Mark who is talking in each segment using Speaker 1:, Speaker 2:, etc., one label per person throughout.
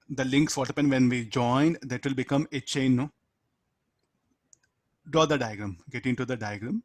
Speaker 1: the links, what happen when we join, that will become a chain, no? Draw the diagram, get into the diagram.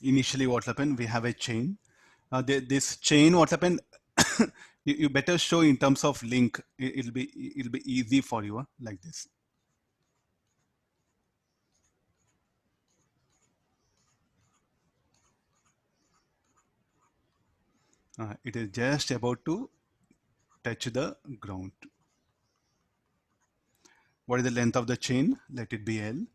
Speaker 1: Initially, what happened? We have a chain. This chain, what happened? You better show in terms of link. It'll be easy for you, like this. It is just about to touch the ground. What is the length of the chain? Let it be L.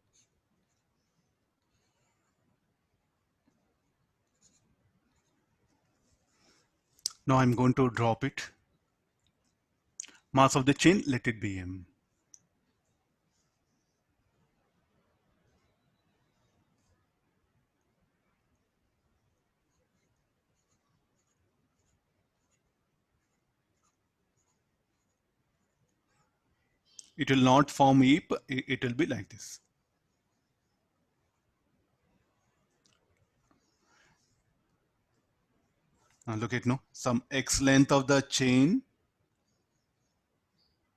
Speaker 1: Now I'm going to drop it. Mass of the chain, let it be M. It will not form heap. It will be like this. Now look at, no, some X length of the chain,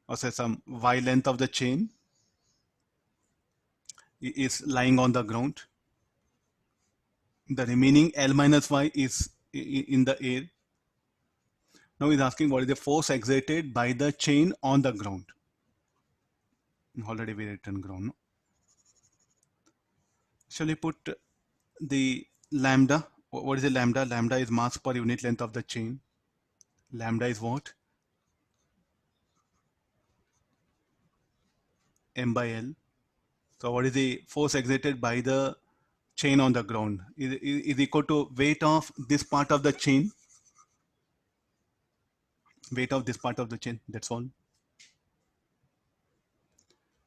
Speaker 1: or say some Y length of the chain is lying on the ground. The remaining L minus Y is in the air. Now he's asking what is the force exerted by the chain on the ground. Already we written ground. No? Shall we put the lambda? What is the lambda? Lambda is mass per unit length of the chain. Lambda is what? M by L. So what is the force exerted by the chain on the ground? Is equal to weight of this part of the chain. Weight of this part of the chain. That's all.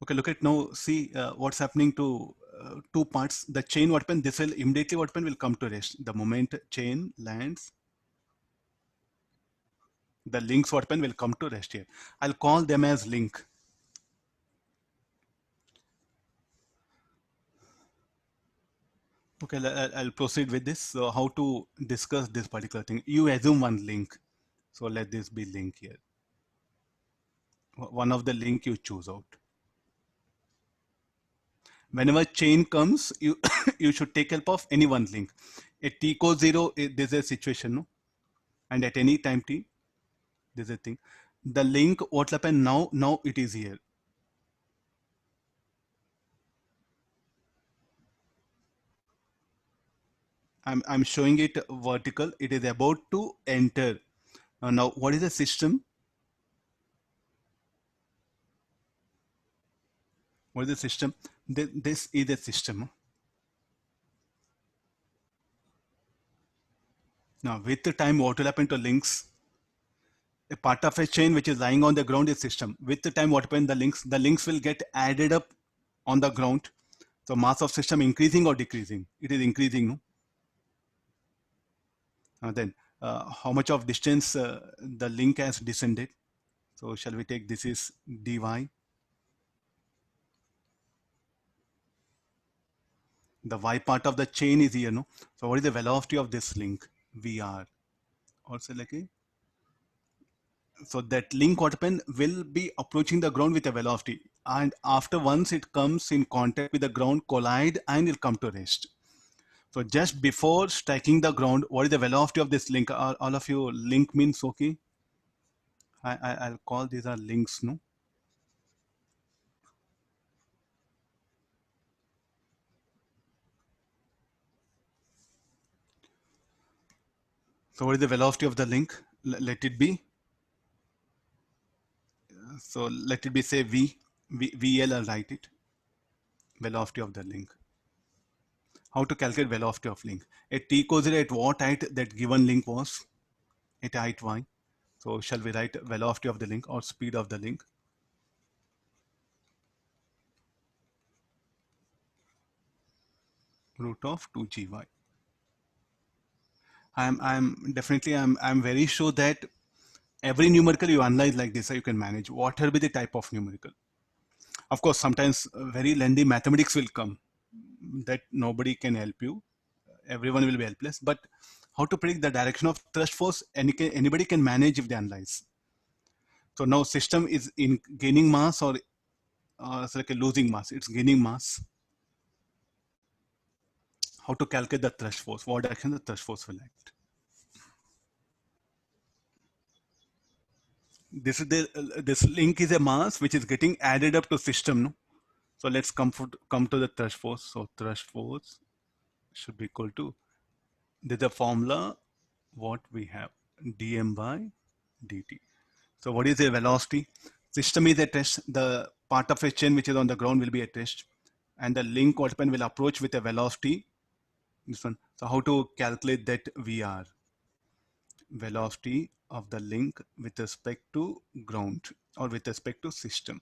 Speaker 1: Okay, look at now. See what's happening to two parts. The chain, what happen? This will immediately, what happen, will come to rest. The moment chain lands, the links, what happen, will come to rest here. I'll call them as link. Okay, I'll proceed with this. So how to discuss this particular thing? You assume one link. So let this be link here. One of the link you choose out. Whenever chain comes, you you should take help of any one link. At t equals 0, there's a situation, no? And at any time t, there's a thing. The link, what happened now? Now it is here. I'm showing it vertical. It is about to enter. Now, what is the system? What is the system? This is the system. Now, with the time, what will happen to links? A part of a chain which is lying on the ground is system. With the time, what happens? The links will get added up on the ground. So, mass of system increasing or decreasing? It is increasing. No? Then, how much of distance the link has descended? So, shall we take this is dy. The y part of the chain is here, no? So what is the velocity of this link? VR. Also like a, so that link, what happen, will be approaching the ground with a velocity, and after once it comes in contact with the ground, collide and it'll come to rest. So just before striking the ground, what is the velocity of this link? All of you, link means okay. I'll call these are links, no? So what is the velocity of the link? Let it be. So let it be, say VL, I'll write it. Velocity of the link. How to calculate velocity of link? At t equals 0, at what height that given link was? At height y. So shall we write velocity of the link or speed of the link? Root of 2gy. I'm very sure that every numerical you analyze like this, you can manage whatever be the type of numerical. Of course, sometimes very lengthy mathematics will come that nobody can help you. Everyone will be helpless. But how to predict the direction of thrust force? Anybody can manage if they analyze. So now system is in gaining mass or it's like a losing mass. It's gaining mass. How to calculate the thrust force? What direction the thrust force will act? This link is a mass which is getting added up to system. No? So let's come to the thrust force. So thrust force should be equal to, there's a formula what we have, dm by dt. So what is the velocity? System is at rest. The part of a chain which is on the ground will be at rest, and the link occupant will approach with a velocity. This one. So how to calculate that VR? Velocity of the link with respect to ground or with respect to system.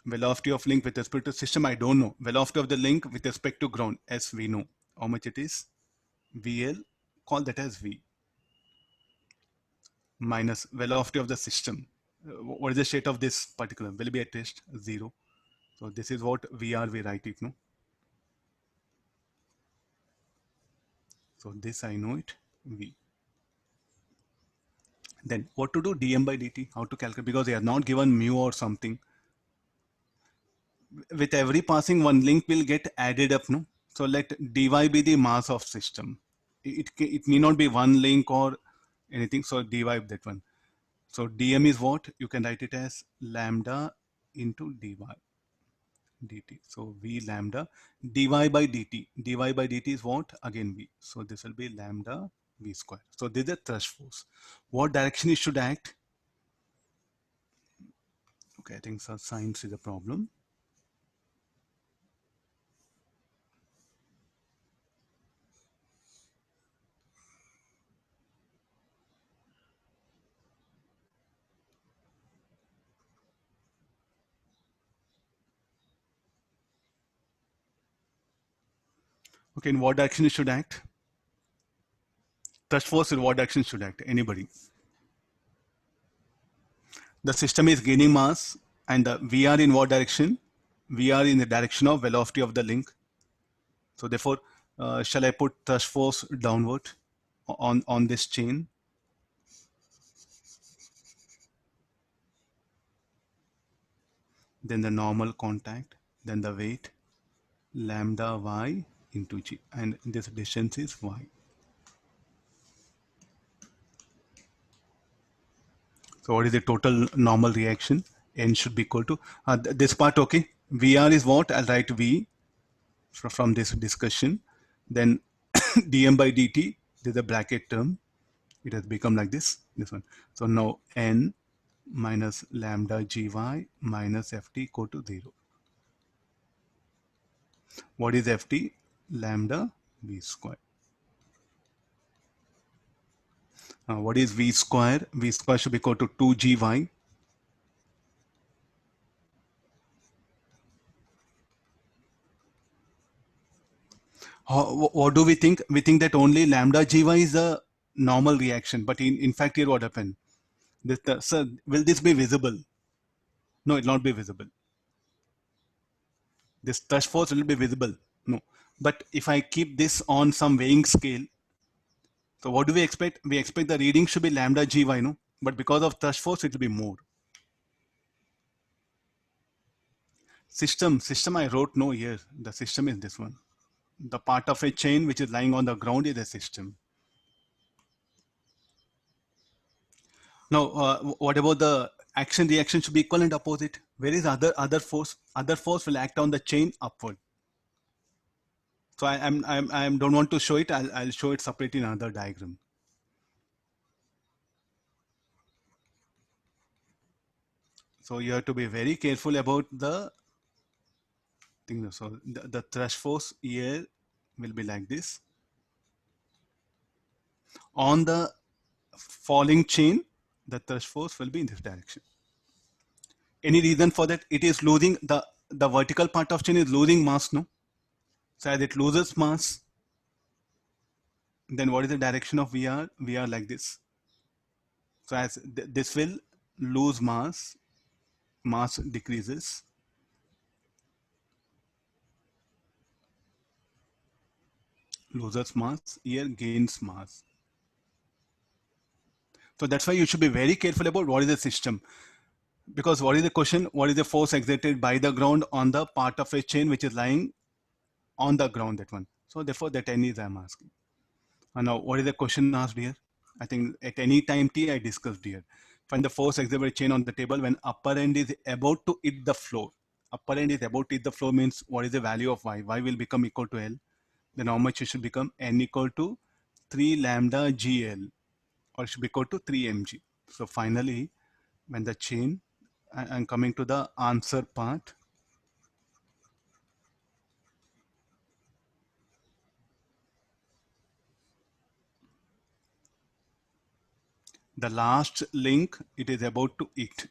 Speaker 1: Velocity of link with respect to system, I don't know. Velocity of the link with respect to ground, as we know. How much it is? VL, call that as V. Minus velocity of the system. What is the state of this particular? Will be at rest? 0. So this is what VR we write it, no? So this I know it, V. Then what to do? dm by dt, how to calculate? Because they are not given mu or something. With every passing, one link will get added up, no? So let dy be the mass of system. It need not be one link or anything. So dy that one. So dm is what? You can write it as lambda into dy dt. So v lambda dy by dt. Dy by dt is what? Again v. So this will be lambda v square. So this is the thrust force. What direction it should act? Okay, I think so science is a problem. Okay, in what direction it should act? Thrust force in what direction should act? Anybody? The system is gaining mass, and the VR in what direction? VR in the direction of velocity of the link. So therefore, shall I put thrust force downward on this chain? Then the normal contact, then the weight, lambda y into g, and this distance is y. So what is the total normal reaction? N should be equal to this part. Okay, VR is what? I'll write V from this discussion. Then dm by dt, there's a bracket term. It has become like this one. So now N minus lambda gy minus ft equal to 0. What is ft? Lambda v square. What is v square? V square should be equal to 2gy. What do we think? We think that only lambda gy is a normal reaction, but in fact here what happened? Sir, will this be visible? No, it will not be visible. This thrust force will be visible. No, but if I keep this on some weighing scale, so what do we expect? We expect the reading should be lambda gy, no? But because of thrust force, it will be more. System I wrote no here. The system is this one. The part of a chain which is lying on the ground is a system. Now, what about the action reaction should be equal and opposite? Where is other force? Other force will act on the chain upward. So I don't want to show it. I'll show it separately in another diagram. So you have to be very careful about the thing. So the thrust force here will be like this. On the falling chain, the thrust force will be in this direction. Any reason for that? It is losing the vertical part of chain is losing mass, no? So as it loses mass, then what is the direction of VR? VR like this. So as this will lose mass, mass decreases. Loses mass, here gains mass. So that's why you should be very careful about what is the system. Because what is the question? What is the force exerted by the ground on the part of a chain which is lying on the ground, that one. So therefore that any is I'm asking. And now what is the question asked here? I think at any time t I discussed here. Find the force exerted by chain on the table when upper end is about to hit the floor. Upper end is about to hit the floor means what is the value of y? Y will become equal to L. Then how much it should become? N equal to 3 lambda GL, or it should be equal to 3 mg. So finally, when the chain, I'm coming to the answer part. The last link, it is about to hit.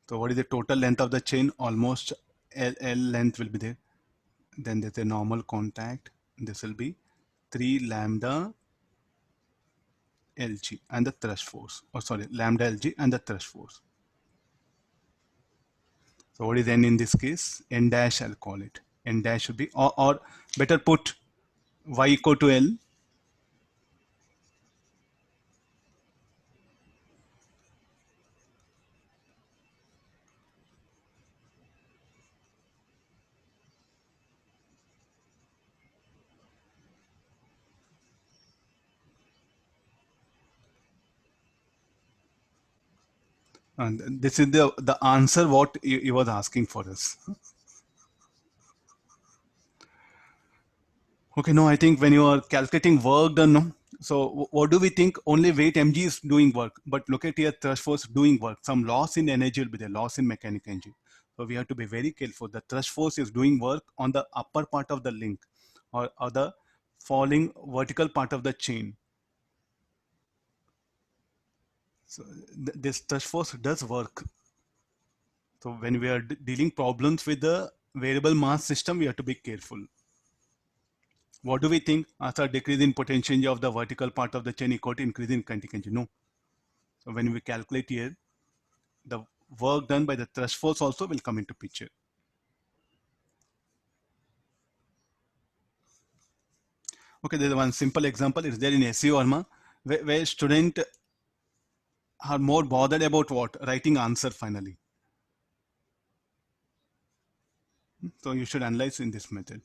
Speaker 1: So what is the total length of the chain? Almost L length will be there. Then there's a normal contact. This will be 3 lambda Lg and the thrust force. Oh, sorry, lambda Lg and the thrust force. So what is N in this case? N dash, I'll call it. N dash should be, or better put Y equal to L. And this is the answer what he was asking for us. Okay, no, I think when you are calculating work done, no. So what do we think? Only weight mg is doing work, but look at here, thrust force doing work. Some loss in energy will be there, loss in mechanical energy. So we have to be very careful. The thrust force is doing work on the upper part of the link, or the falling vertical part of the chain. So this thrust force does work. So when we are dealing problems with the variable mass system, we have to be careful. What do we think? After decrease in potential energy of the vertical part of the chain equal to increase in kinetic energy? No. So when we calculate here, the work done by the thrust force also will come into picture. Okay, there's one simple example. It's there in SEO Arma, where students are more bothered about what? Writing answer finally. So you should analyze in this method.